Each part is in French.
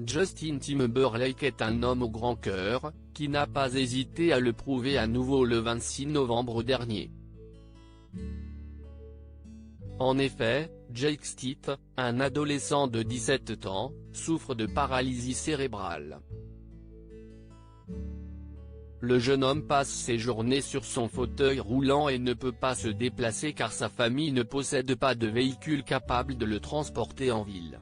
Justin Timberlake est un homme au grand cœur, qui n'a pas hésité à le prouver à nouveau le 26 novembre dernier. En effet, Jake Stitt, un adolescent de 17 ans, souffre de paralysie cérébrale. Le jeune homme passe ses journées sur son fauteuil roulant et ne peut pas se déplacer car sa famille ne possède pas de véhicule capable de le transporter en ville.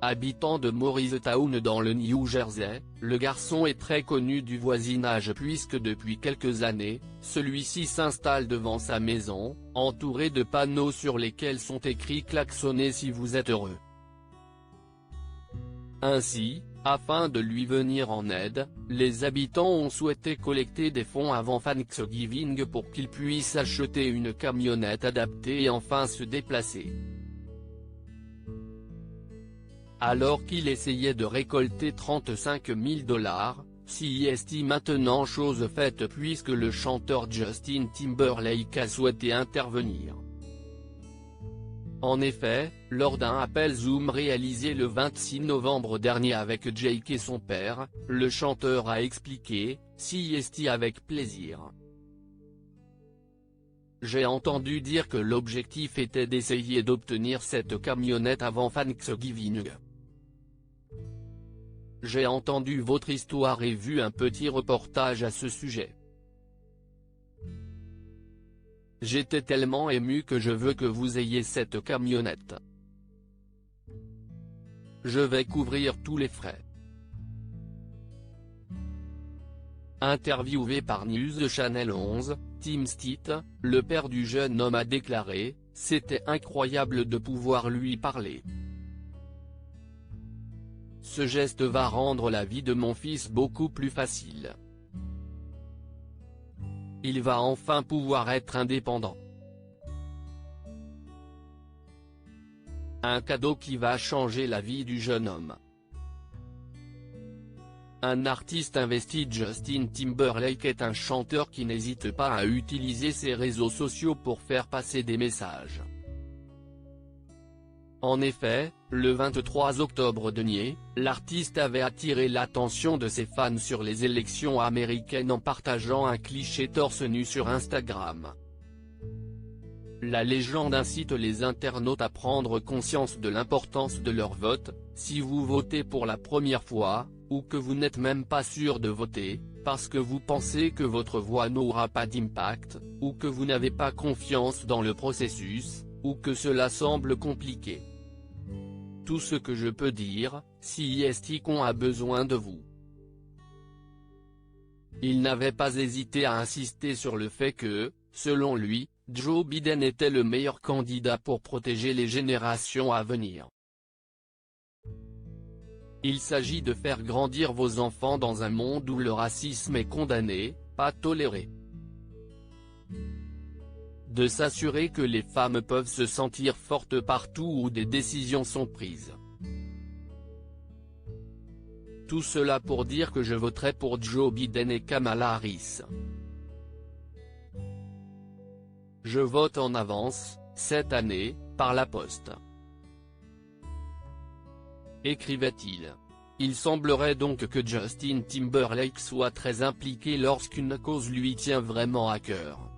Habitant de Morristown dans le New Jersey, le garçon est très connu du voisinage puisque depuis quelques années, celui-ci s'installe devant sa maison, entouré de panneaux sur lesquels sont écrits « Klaxonnez si vous êtes heureux ». Ainsi, afin de lui venir en aide, les habitants ont souhaité collecter des fonds avant Thanksgiving pour qu'il puisse acheter une camionnette adaptée et enfin se déplacer. Alors qu'il essayait de récolter 35 000 $, CEST maintenant chose faite puisque le chanteur Justin Timberlake a souhaité intervenir. En effet, lors d'un appel Zoom réalisé le 26 novembre dernier avec Jake et son père, le chanteur a expliqué « CEST avec plaisir. J'ai entendu dire que l'objectif était d'essayer d'obtenir cette camionnette avant Thanksgiving. J'ai entendu votre histoire et vu un petit reportage à ce sujet. J'étais tellement ému que je veux que vous ayez cette camionnette. Je vais couvrir tous les frais. » Interviewé par News Channel 11, Tim Stitt, le père du jeune homme a déclaré « C'était incroyable de pouvoir lui parler. Ce geste va rendre la vie de mon fils beaucoup plus facile. Il va enfin pouvoir être indépendant. Un cadeau qui va changer la vie du jeune homme. » Un artiste investi. Justin Timberlake est un chanteur qui n'hésite pas à utiliser ses réseaux sociaux pour faire passer des messages. En effet, le 23 octobre dernier, l'artiste avait attiré l'attention de ses fans sur les élections américaines en partageant un cliché torse nu sur Instagram. La légende incite les internautes à prendre conscience de l'importance de leur vote. Si vous votez pour la première fois, ou que vous n'êtes même pas sûr de voter, parce que vous pensez que votre voix n'aura pas d'impact, ou que vous n'avez pas confiance dans le processus, ou que cela semble compliqué. Tout ce que je peux dire, CEST a besoin de vous. Il n'avait pas hésité à insister sur le fait que, selon lui, Joe Biden était le meilleur candidat pour protéger les générations à venir. Il s'agit de faire grandir vos enfants dans un monde où le racisme est condamné, pas toléré. De s'assurer que les femmes peuvent se sentir fortes partout où des décisions sont prises. Tout cela pour dire que je voterai pour Joe Biden et Kamala Harris. Je vote en avance, cette année, par la poste. Écrivait-il. Il semblerait donc que Justin Timberlake soit très impliqué lorsqu'une cause lui tient vraiment à cœur.